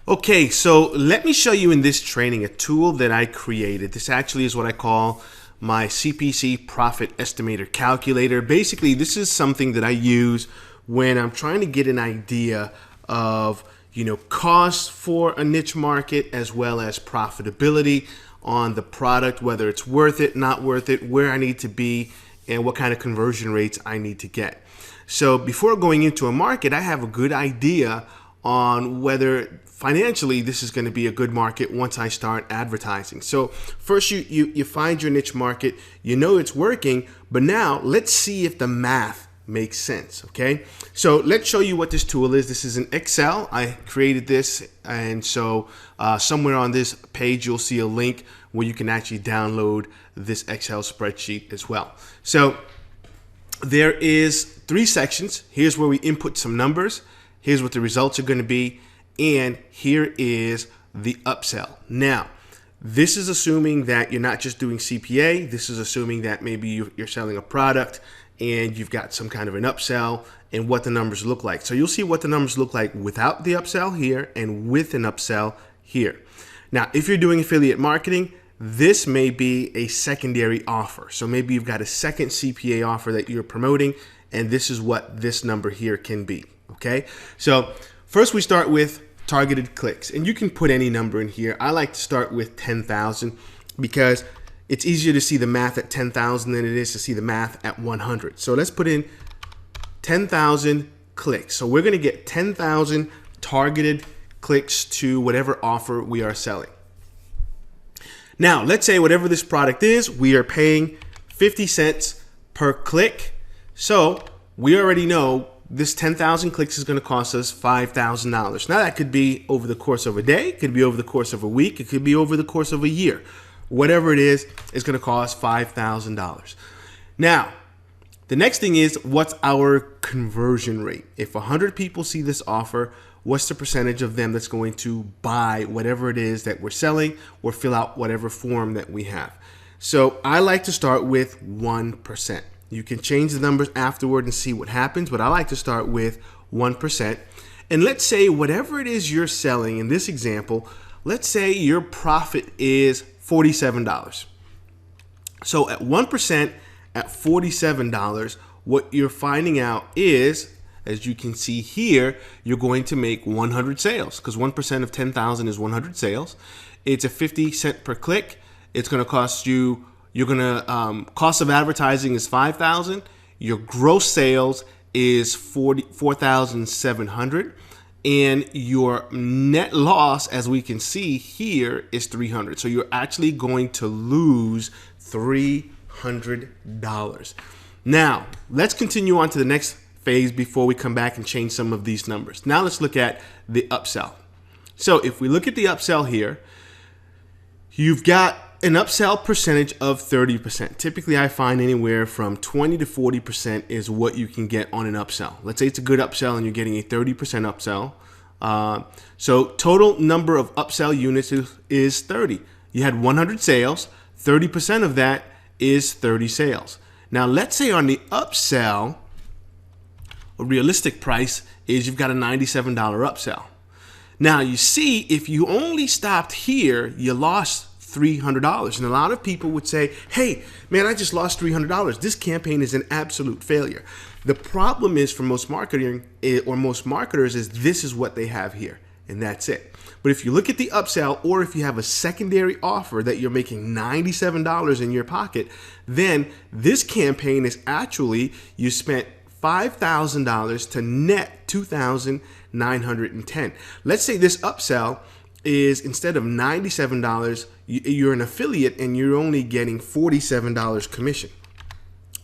Okay, so let me show you in this training a tool that I created. This actually is what I call my CPC profit estimator calculator. Basically, this is something that I use when I'm trying to get an idea of, costs for a niche market as well as profitability on the product, whether it's worth it, not worth it, where I need to be, and what kind of conversion rates I need to get. So before going into a market, I have a good idea on whether financially this is going to be a good market once I start advertising. So first you find your niche market, you know it's working, but now let's see if the math makes sense, okay? So let's show you what this tool is. This is an Excel. I created this, and so somewhere on this page you'll see a link where you can actually download this Excel spreadsheet as well. So there is 3 sections. Here's where we input some numbers. Here's what the results are going to be. And here is the upsell. Now, this is assuming that you're not just doing CPA. This is assuming that maybe you're selling a product and you've got some kind of an upsell and what the numbers look like. So you'll see what the numbers look like without the upsell here and with an upsell here. Now, if you're doing affiliate marketing, this may be a secondary offer. So maybe you've got a second CPA offer that you're promoting, and this is what this number here can be. Okay, so first we start with targeted clicks, and you can put any number in here. I like to start with 10,000 because it's easier to see the math at 10,000 than it is to see the math at 100. So let's put in 10,000 clicks. So we're going to get 10,000 targeted clicks to whatever offer we are selling. Now, let's say whatever this product is, we are paying 50 cents per click. So we already know this 10,000 clicks is going to cost us $5,000. Now that could be over the course of a day, it could be over the course of a week, it could be over the course of a year. Whatever it is, it's going to cost $5,000. Now, the next thing is, what's our conversion rate? If 100 people see this offer, what's the percentage of them that's going to buy whatever it is that we're selling or fill out whatever form that we have? So I like to start with 1%. You can change the numbers afterward and see what happens, but I like to start with 1%. And let's say whatever it is you're selling, in this example, let's say your profit is $47. So at 1% at $47, what you're finding out is, as you can see here, you're going to make 100 sales, because 1% of 10,000 is 100 sales. It's a 50 cent per click. It's going to cost you, cost of advertising is 5,000. Your gross sales is 4,700, and your net loss, as we can see here, is 300. So you're actually going to lose $300. Now, let's continue on to the next phase before we come back and change some of these numbers. Now let's look at the upsell. So if we look at the upsell here, you've got an upsell percentage of 30%. Typically, I find anywhere from 20 to 40% is what you can get on an upsell. Let's say it's a good upsell and you're getting a 30% upsell. So total number of upsell units is 30. You had 100 sales, 30% of that is 30 sales. Now, let's say on the upsell, a realistic price is you've got a $97 upsell. Now, you see, if you only stopped here, you lost $300. And a lot of people would say, hey, man, I just lost $300. This campaign is an absolute failure. The problem is for most marketers is this is what they have here, and that's it. But if you look at the upsell, or if you have a secondary offer that you're making $97 in your pocket, then this campaign is actually, you spent $5,000 to net $2,910. Let's say this upsell is, instead of $97, you're an affiliate and you're only getting $47 commission.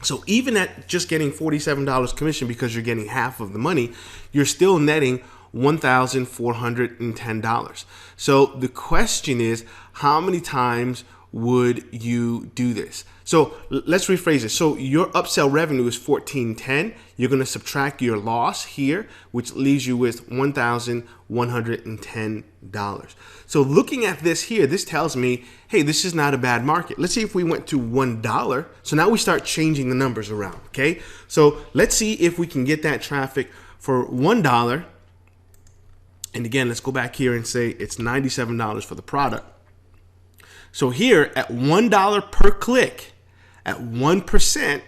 So even at just getting $47 commission, because you're getting half of the money, you're still netting $1,410. So the question is, how many times would you do this? So let's rephrase it. So your upsell revenue is $1,410. You're going to subtract your loss here, which leaves you with $1,110. So looking at this here, this tells me, hey, this is not a bad market. Let's see if we went to $1. So now we start changing the numbers around, okay? So let's see if we can get that traffic for $1. And again, let's go back here and say it's $97 for the product. So here at $1 per click, at 1%,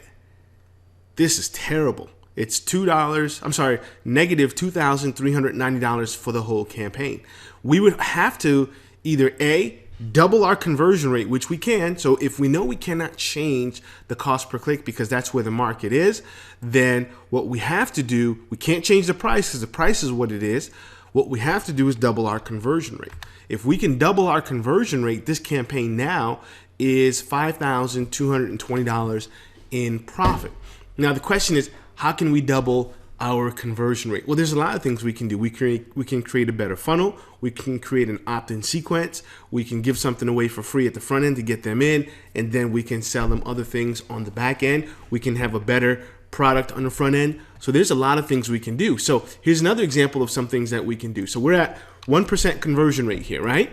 this is terrible. It's negative $2,390 for the whole campaign. We would have to either A, double our conversion rate, which we can. So if we know we cannot change the cost per click because that's where the market is, then what we have to do, we can't change the price because the price is what it is. What we have to do is double our conversion rate. If we can double our conversion rate, this campaign now is $5,220 in profit. Now the question is, how can we double our conversion rate? Well, there's a lot of things we can do. We can create a better funnel. We can create an opt-in sequence. We can give something away for free at the front end to get them in, and then we can sell them other things on the back end. We can have a better product on the front end. So there's a lot of things we can do. So here's another example of some things that we can do. So we're at 1% conversion rate here, right?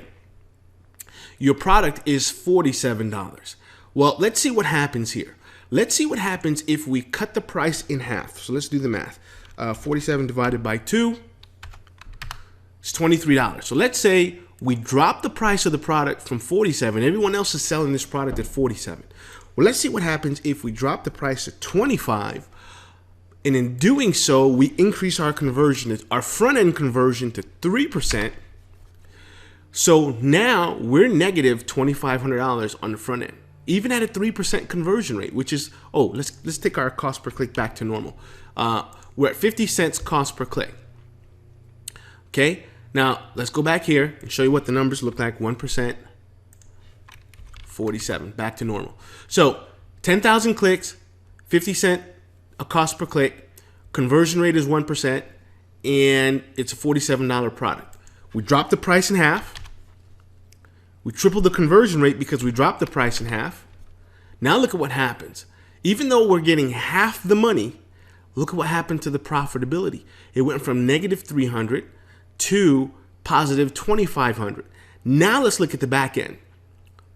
Your product is $47. Well, let's see what happens here. Let's see what happens if we cut the price in half. So let's do the math. 47 divided by 2 is $23. So let's say we drop the price of the product from 47. Everyone else is selling this product at 47. Well, let's see what happens if we drop the price to 25. And in doing so, we increase our conversion, our front end conversion to 3%. So now we're negative $2,500 on the front end, even at a 3% conversion rate, which is, let's take our cost per click back to normal. We're at 50 cents cost per click. Okay, now let's go back here and show you what the numbers look like. 1%, 47, back to normal. So 10,000 clicks, 50 cent a cost per click, conversion rate is 1%, and it's a $47 product. We dropped the price in half. We tripled the conversion rate because we dropped the price in half. Now look at what happens. Even though we're getting half the money, look at what happened to the profitability. It went from negative 300 to positive 2,500. Now let's look at the back end.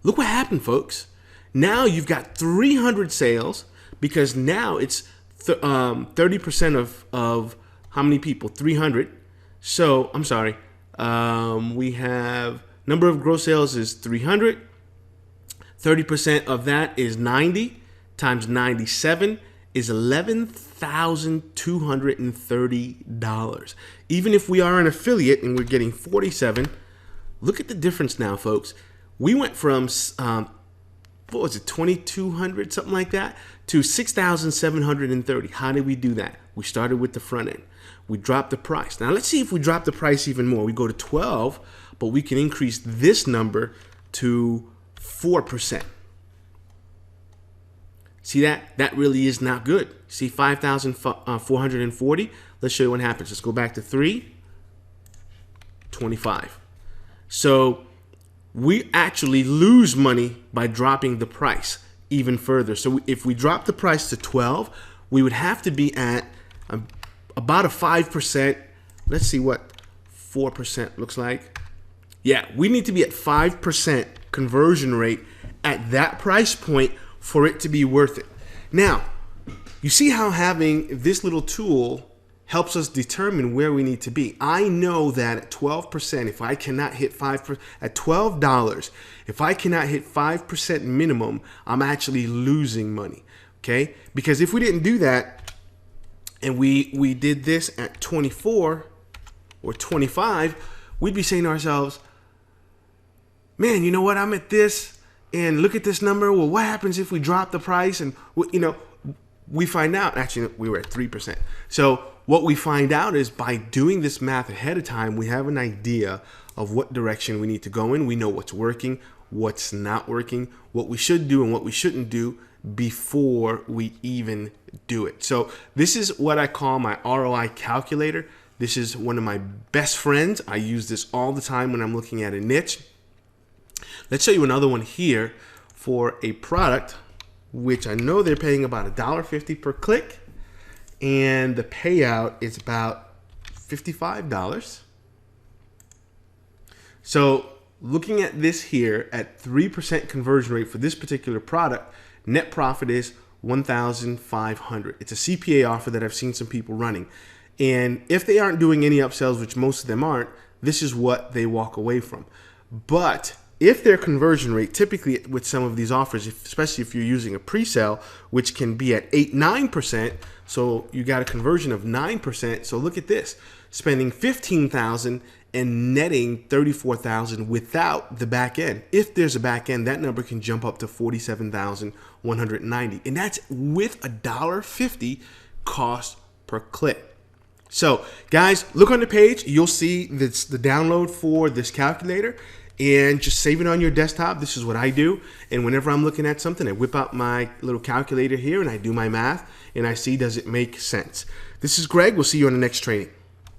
Look what happened, folks. Now you've got 300 sales because now it's 30% of how many people? 300. So I'm sorry. We have number of gross sales is 300. 30% of that is 90 times 97 is $11,230. Even if we are an affiliate and we're getting 47, look at the difference now, folks. We went from what was it, 2,200, something like that, to 6,730. How did we do that? We started with the front end. We dropped the price. Now let's see if we drop the price even more. We go to 12, but we can increase this number to 4%. See that? That really is not good. See 5,440? Let's show you what happens. Let's go back to 325. So we actually lose money by dropping the price even further. So if we drop the price to 12, we would have to be at about a 5%. Let's see what 4% looks like. Yeah, we need to be at 5% conversion rate at that price point for it to be worth it. Now, you see how having this little tool helps us determine where we need to be. I know that at 12%, if I cannot hit 5%, at $12, if I cannot hit 5% minimum, I'm actually losing money, okay? Because if we didn't do that and we did this at 24 or 25, we'd be saying to ourselves, man, you know what, I'm at this, and look at this number. Well, what happens if we drop the price? And, we find out, actually, we were at 3%. So what we find out is by doing this math ahead of time, we have an idea of what direction we need to go in. We know what's working, what's not working, what we should do and what we shouldn't do before we even do it. So this is what I call my ROI calculator. This is one of my best friends. I use this all the time when I'm looking at a niche. Let's show you another one here for a product, which I know they're paying about $1.50 per click, and the payout is about $55. So looking at this here at 3% conversion rate for this particular product, net profit is $1,500. It's a CPA offer that I've seen some people running. And if they aren't doing any upsells, which most of them aren't, this is what they walk away from. But if their conversion rate, typically with some of these offers, especially if you're using a pre-sale, which can be at 8-9%, so you got a conversion of 9%. So look at this, spending $15,000 and netting $34,000 without the back end. If there's a back end, that number can jump up to $47,190, and that's with $1.50 cost per click. So guys, look on the page. You'll see this, the download for this calculator, and just save it on your desktop. This is what I do. And whenever I'm looking at something, I whip out my little calculator here and I do my math and I see, does it make sense? This is Greg. We'll see you on the next training.